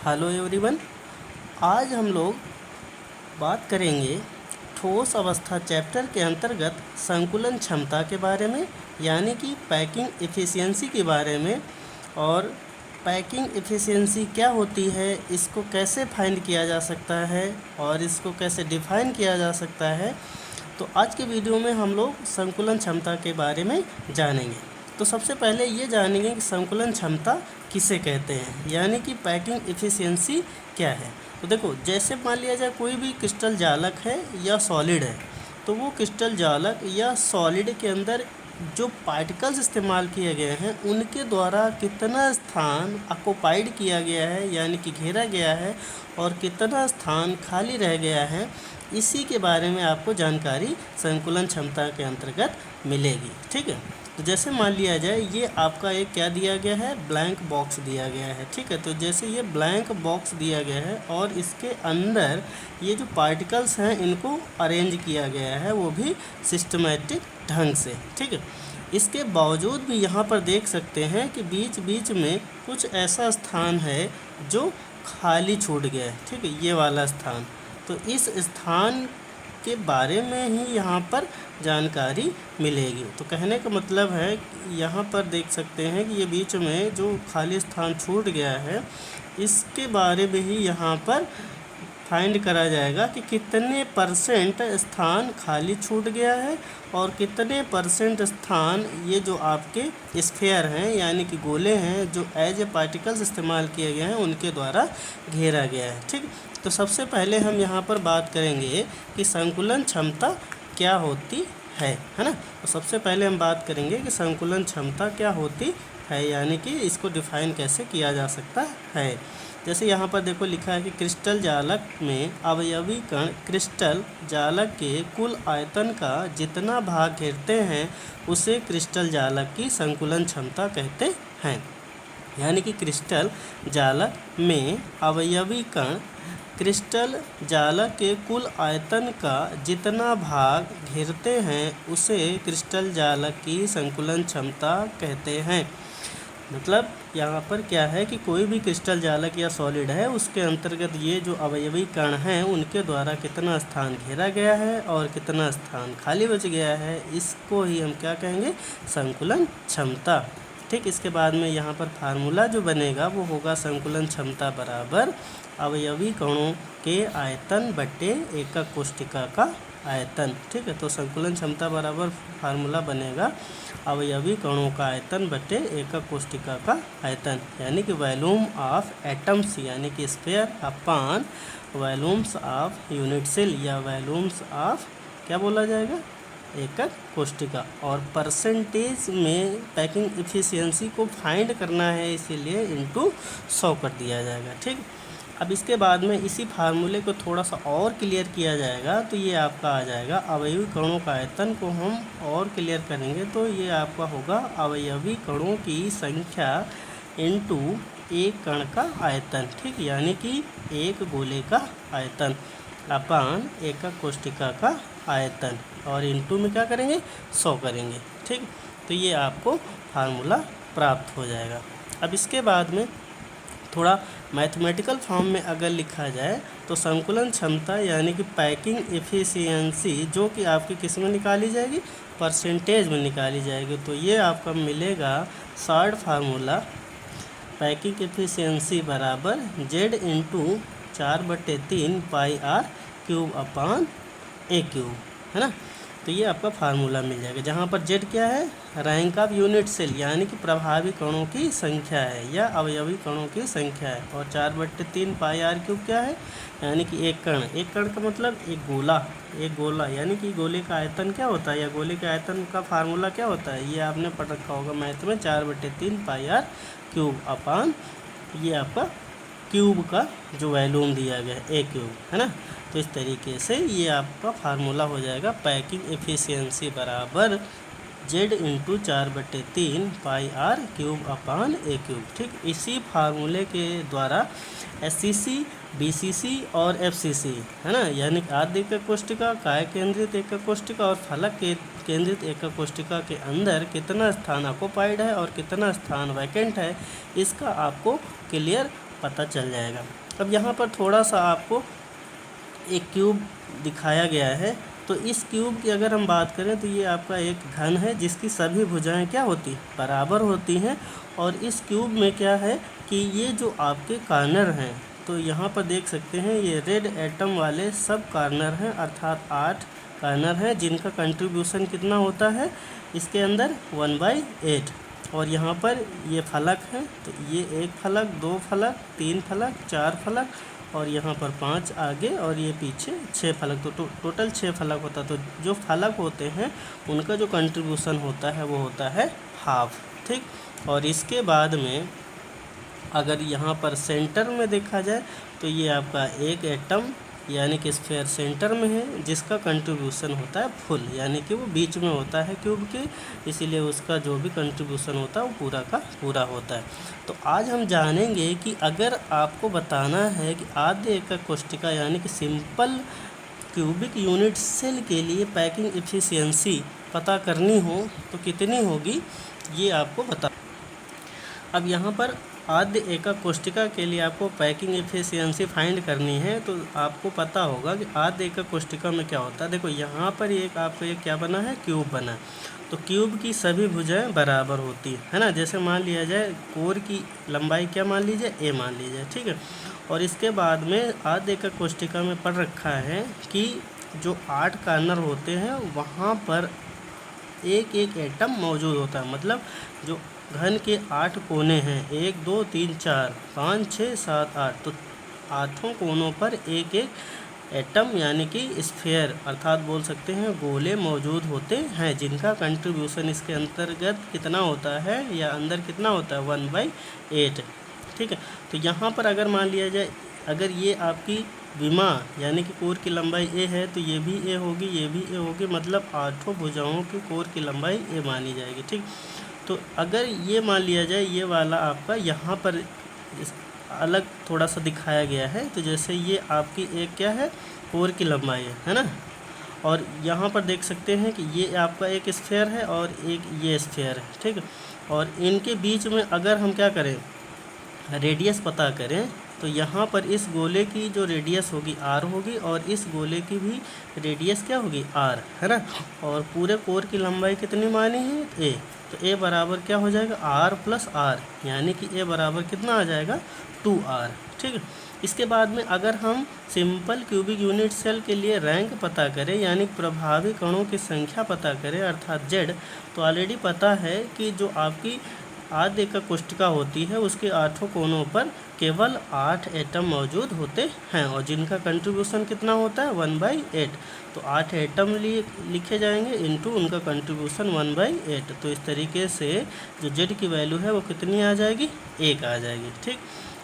Hello everyone. आज हम लोग बात करेंगे ठोस अवस्था चैप्टर के अंतर्गत संकुलन क्षमता के बारे में, यानी कि पैकिंग एफिशिएंसी के बारे में। और पैकिंग एफिशिएंसी क्या होती है, इसको कैसे फाइंड किया जा सकता है और इसको कैसे डिफाइन किया जा सकता है। तो आज के वीडियो में हम लोग संकुलन क्षमता के बारे में जानेंगे। तो सबसे पहले ये जानेंगे कि संकुलन क्षमता किसे कहते हैं, यानी कि पैकिंग एफिशिएंसी क्या है। तो देखो, जैसे मान लिया जाए कोई भी क्रिस्टल जालक है या सॉलिड है, तो वो क्रिस्टल जालक या सॉलिड के अंदर जो पार्टिकल्स इस्तेमाल किए गए हैं उनके द्वारा कितना स्थान ऑक्युपाइड किया गया है, यानी कि घेरा गया है, और कितना स्थान खाली रह गया है, इसी के बारे में आपको जानकारी संकुलन क्षमता के अंतर्गत मिलेगी। ठीक है। तो जैसे मान लिया जाए ये आपका एक क्या दिया गया है, ब्लैंक बॉक्स दिया गया है। ठीक है। तो जैसे ये ब्लैंक बॉक्स दिया गया है और इसके अंदर ये जो पार्टिकल्स हैं इनको अरेंज किया गया है, वो भी सिस्टमेटिक ढंग से। ठीक है। इसके बावजूद भी यहाँ पर देख सकते हैं कि बीच बीच में कुछ ऐसा स्थान है जो खाली छूट गया है। ठीक है, ये वाला स्थान। तो इस स्थान के बारे में ही यहाँ पर जानकारी मिलेगी। तो कहने का मतलब है यहाँ पर देख सकते हैं कि ये बीच में जो खाली स्थान छूट गया है, इसके बारे में ही यहाँ पर फाइंड करा जाएगा कि कितने परसेंट स्थान खाली छूट गया है और कितने परसेंट स्थान ये जो आपके स्फीयर हैं, यानी कि गोले हैं, जो एज ए पार्टिकल्स इस्तेमाल किए गए हैं, उनके द्वारा घेरा गया है। ठीक। तो सबसे पहले हम यहाँ पर बात करेंगे कि संकुलन क्षमता क्या होती है ना। तो सबसे पहले हम बात करेंगे कि संकुलन क्षमता क्या होती है, यानी कि इसको डिफाइन कैसे किया जा सकता है। जैसे यहाँ पर देखो लिखा है कि क्रिस्टल जालक में अवयवी कण क्रिस्टल जालक के कुल आयतन का जितना भाग घेरते हैं उसे क्रिस्टल जालक की संकुलन क्षमता कहते हैं। यानी कि क्रिस्टल जालक में अवयवी कण क्रिस्टल जालक के कुल आयतन का जितना भाग घेरते हैं उसे क्रिस्टल जालक की संकुलन क्षमता कहते हैं। मतलब यहाँ पर क्या है कि कोई भी क्रिस्टल जालक या सॉलिड है, उसके अंतर्गत ये जो अवयवी कण हैं उनके द्वारा कितना स्थान घेरा गया है और कितना स्थान खाली बच गया है, इसको ही हम क्या कहेंगे, संकुलन क्षमता। ठीक। इसके बाद में यहाँ पर फार्मूला जो बनेगा वो होगा संकुलन क्षमता बराबर अवयवी कणों के आयतन बटे एकक कोशिका का आयतन। ठीक है। तो संकुलन क्षमता बराबर फार्मूला बनेगा अवयवी कणों का आयतन बटे एकक कोशिका का आयतन, यानी कि वॉल्यूम ऑफ एटम्स, यानी कि sphere upon volumes of unit cell, या वॉल्यूम्स ऑफ क्या बोला जाएगा, एकक कोशिका। और परसेंटेज में पैकिंग एफिशिएंसी को फाइंड करना है, इसीलिए इंटू 100 कर दिया जाएगा। ठीक। अब इसके बाद में इसी फार्मूले को थोड़ा सा और क्लियर किया जाएगा, तो ये आपका आ जाएगा अवयवी कणों का आयतन को हम और क्लियर करेंगे तो ये आपका होगा अवयवी कणों की संख्या इंटू एक कण का आयतन। ठीक। यानी कि एक गोले का आयतन अपान एकक कोशिका का आयतन, और इंटू में क्या करेंगे, 100 करेंगे। ठीक। तो ये आपको फार्मूला प्राप्त हो जाएगा। अब इसके बाद में थोड़ा मैथमेटिकल फॉर्म में अगर लिखा जाए तो संकुलन क्षमता यानी कि पैकिंग एफिशिएंसी जो कि आपकी किस में निकाली जाएगी, परसेंटेज में निकाली जाएगी। तो ये आपका मिलेगा शॉर्ट फार्मूला पैकिंग एफिशिएंसी बराबर Z into 4/3 pi R cube upon A cube, है ना। तो ये आपका फार्मूला मिल जाएगा, जहाँ पर Z क्या है, रैंक ऑफ यूनिट सेल, यानी कि प्रभावी कणों की संख्या है या अवयवी कणों की संख्या है, और 4/3 पाई R क्यूब क्या है, यानी कि एक कण। एक कण का मतलब एक गोला, यानी कि गोले का आयतन क्या होता है, या गोले के आयतन का फार्मूला क्या होता है, ये आपने पढ़ रखा होगा मैथ में, 4/3 पाई R क्यूब अपान ये आपका क्यूब का जो वॉल्यूम दिया गया है A क्यूब, है ना। तो इस तरीके से ये आपका फार्मूला हो जाएगा पैकिंग एफिशिएंसी बराबर Z into 4/3 pi R cube upon A cube. ठीक। इसी फार्मूले के द्वारा SCC, BCC और FCC, है ना, यानी आद्य एकक कोशिका, काय केंद्रित एकक कोशिका और फलक के केंद्रित एकक कोशिका के अंदर कितना स्थान ऑक्युपाइड है और कितना स्थान वैकेंट है, इसका आपको क्लियर पता चल जाएगा। अब यहाँ पर थोड़ा सा आपको एक क्यूब दिखाया गया है, तो इस क्यूब की अगर हम बात करें तो ये आपका एक घन है जिसकी सभी भुजाएं क्या होती बराबर होती हैं। और इस क्यूब में क्या है कि ये जो आपके कॉर्नर हैं, तो यहाँ पर देख सकते हैं ये रेड एटम वाले सब कॉर्नर हैं, अर्थात 8 कॉर्नर हैं जिनका कंट्रीब्यूशन कितना होता है इसके अंदर 1/8। और यहाँ पर ये फलक है, तो ये 1 फलक, 2 फलक, 3 फलक, 4 फलक और यहाँ पर 5 आगे और ये पीछे 6 फलक, तो टोटल 6 फलक होता है। तो जो फलक होते हैं उनका जो कंट्रीब्यूशन होता है वो होता है हाफ, ठीक। और इसके बाद में अगर यहाँ पर सेंटर में देखा जाए तो ये आपका एक एटम यानी कि स्फीयर सेंटर में है जिसका कंट्रीब्यूशन होता है फुल, यानी कि वो बीच में होता है क्यूब के, इसीलिए उसका जो भी कंट्रीब्यूशन होता है वो पूरा का पूरा होता है। तो आज हम जानेंगे कि अगर आपको बताना है कि आद्य एकक कोष्ठिका यानी कि सिंपल क्यूबिक यूनिट सेल के लिए पैकिंग एफिशिएंसी पता करनी हो तो कितनी होगी, ये आपको बता। अब यहाँ पर आद्य एकक कोष्ठिका के लिए आपको पैकिंग एफिशिएंसी फाइंड करनी है, तो आपको पता होगा कि आद्य एकक कोष्ठिका में क्या होता है। देखो यहाँ पर एक आपको एक क्या बना है, क्यूब बना है, तो क्यूब की सभी भुजाएं बराबर होती है ना। जैसे मान लिया जाए कोर की लंबाई क्या मान लीजिए, ए मान लीजिए, ठीक है। और इसके बाद में आद्य एकक कोष्ठिका में पढ़ रखा है कि जो 8 कॉर्नर होते हैं वहाँ पर एक एक एटम मौजूद होता है, मतलब जो घन के 8 कोने हैं, 1 2 3 4 5 6 7 8, तो 8 कोनों पर एक एक एटम यानी कि स्फीयर अर्थात बोल सकते हैं गोले मौजूद होते हैं जिनका कंट्रीब्यूशन इसके अंतर्गत कितना होता है या अंदर कितना होता है 1/8, ठीक है। तो यहाँ पर अगर मान लिया जाए अगर ये आपकी विमा यानी कि कोर की लंबाई ए है तो ये भी ए होगी, ये भी ए होगी, मतलब 8 भुजाओं की कोर की लंबाई ए मानी जाएगी, ठीक। तो अगर ये मान लिया जाए ये वाला आपका यहाँ पर अलग थोड़ा सा दिखाया गया है, तो जैसे ये आपकी एक क्या है कोर की लंबाई है ना, और यहाँ पर देख सकते हैं कि ये आपका एक स्फीयर है और एक ये स्फीयर है, ठीक है। और इनके बीच में अगर हम क्या करें रेडियस पता करें तो यहाँ पर इस गोले की जो रेडियस होगी आर होगी और इस गोले की भी रेडियस क्या होगी आर, है ना। और पूरे कोर की लंबाई कितनी मानी है ए, तो ए बराबर क्या हो जाएगा आर प्लस आर, यानी कि ए बराबर कितना आ जाएगा 2r, ठीक है। इसके बाद में अगर हम सिंपल क्यूबिक यूनिट सेल के लिए रैंक पता करें यानी प्रभावी कणों की संख्या पता करें अर्थात जेड, तो ऑलरेडी पता है कि जो आपकी आद्य एकक कोष्ठिका होती है उसके 8 कोनों पर केवल 8 एटम मौजूद होते हैं और जिनका कंट्रीब्यूशन कितना होता है 1/8, तो 8 एटम लिखे जाएंगे इनटू उनका कंट्रीब्यूशन 1/8। तो इस तरीके से जो जेड की वैल्यू है वो कितनी आ जाएगी 1 आ जाएगी, ठीक।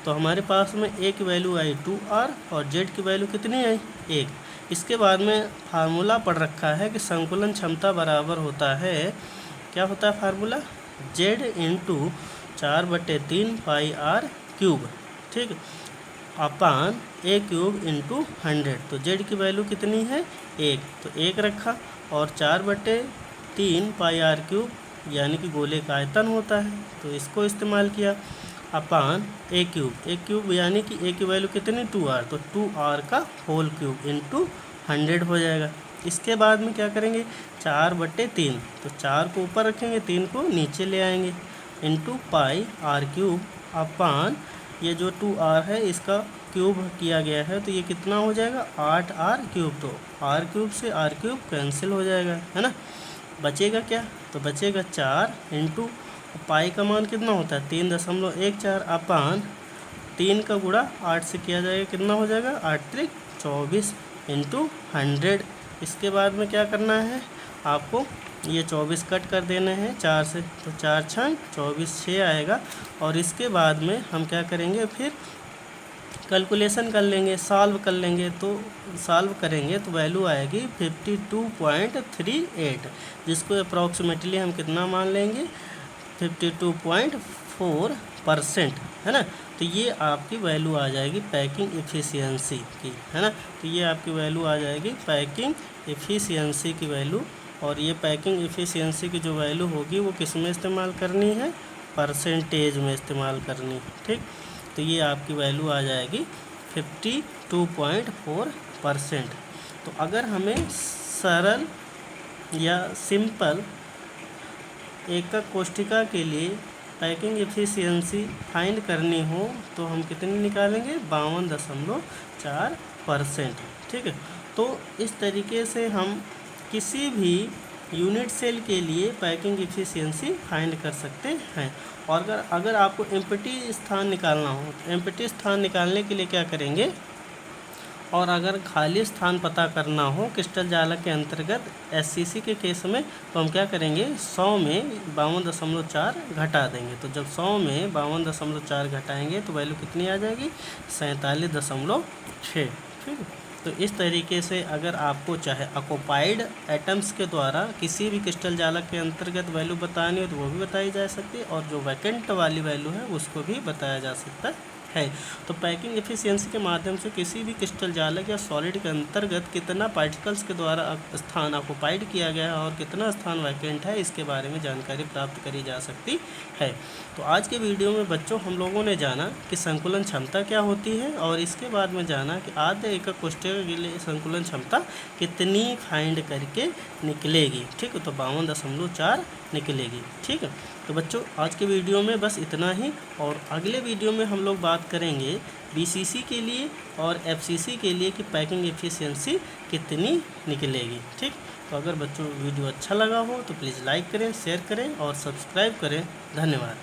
तो हमारे पास में ए की वैल्यू आई 2r और जेड की वैल्यू कितनी आई 1। इसके बाद में फार्मूला पढ़ रखा है कि संकुलन क्षमता बराबर होता है, क्या होता है formula, Z into 4/3 pi r cube, ठीक, अपान ए क्यूब इंटू 100। तो जेड की वैल्यू कितनी है 1, तो 1 रखा और 4/3 पाई आर क्यूब यानी कि गोले का आयतन होता है तो इसको इस्तेमाल किया, अपान ए क्यूब यानी कि ए की वैल्यू कितनी 2r, तो 2r का होल क्यूब इंटू 100 हो जाएगा। इसके बाद में क्या करेंगे 4/3, तो 4 को ऊपर रखेंगे 3 को नीचे ले आएंगे into pi r cube upon ये जो 2r है इसका क्यूब किया गया है तो ये कितना हो जाएगा 8r क्यूब, तो r क्यूब से r क्यूब कैंसिल हो जाएगा, है ना। बचेगा क्या, तो बचेगा 4 इंटू पाई का मान कितना होता है 3.14 अपान 3 का गुणा 8 से किया जाएगा कितना हो जाएगा 8 त्रिक 24 इंटू 100। इसके बाद में क्या करना है आपको ये 24 कट कर देने हैं 4 से, तो 4 छंग 24 6 आएगा। और इसके बाद में हम क्या करेंगे फिर कैलकुलेशन कर लेंगे, सॉल्व कर लेंगे, तो सॉल्व करेंगे तो वैल्यू आएगी 52.38 जिसको अप्रॉक्सीमेटली हम कितना मान लेंगे 52.4%, है ना। तो ये आपकी वैल्यू आ जाएगी पैकिंग एफिशिएंसी की, है ना। तो ये आपकी वैल्यू आ जाएगी पैकिंग एफिशिएंसी की वैल्यू, और ये पैकिंग एफिशिएंसी की जो वैल्यू होगी वो किस में इस्तेमाल करनी है परसेंटेज में इस्तेमाल करनी है, ठीक। तो ये आपकी वैल्यू आ जाएगी 52.4%। तो अगर हमें सरल या सिंपल एकक कोष्ठिका के लिए पैकिंग एफिशिएंसी फाइंड करनी हो तो हम कितनी निकालेंगे, 52.4%। ठीक है, तो इस तरीके से हम किसी भी यूनिट सेल के लिए पैकिंग एफिशिएंसी फाइंड कर सकते हैं। और अगर आपको एम्प्टी स्थान निकालना हो तो एम्प्टी स्थान निकालने के लिए क्या करेंगे, और अगर खाली स्थान पता करना हो क्रिस्टल जालक के अंतर्गत एससीसी के केस में, तो हम क्या करेंगे, 100 में 52.4 घटा देंगे। तो जब 100 में 52.4 घटाएंगे तो वैल्यू कितनी आ जाएगी, 47.6। ठीक है, तो इस तरीके से अगर आपको चाहे ऑक्युपाइड एटम्स के द्वारा किसी भी क्रिस्टल जालक के अंतर्गत वैल्यू बतानी हो तो वो भी बताई जा सकती है, और जो वैकेंट वाली वैल्यू है उसको भी बताया जा सकता है। तो पैकिंग एफिशिएंसी के माध्यम से किसी भी क्रिस्टल जालक या सॉलिड के अंतर्गत कितना पार्टिकल्स के द्वारा स्थान ऑक्युपाइड किया गया है और कितना स्थान वैकेंट है, इसके बारे में जानकारी प्राप्त करी जा सकती है। तो आज के वीडियो में बच्चों हम लोगों ने जाना कि संकुलन क्षमता क्या होती है, और इसके बाद में जाना कि आधे एकक कोष्ठक के लिए संकुलन क्षमता कितनी फाइंड करके निकलेगी। ठीक है, तो 52.4 निकलेगी। ठीक है, तो बच्चों आज के वीडियो में बस इतना ही, और अगले वीडियो में हम लोग बात करेंगे बीसीसी के लिए और एफसीसी के लिए कि पैकिंग एफिशिएंसी कितनी निकलेगी। ठीक, तो अगर बच्चों वीडियो अच्छा लगा हो तो प्लीज़ लाइक करें, शेयर करें और सब्सक्राइब करें। धन्यवाद।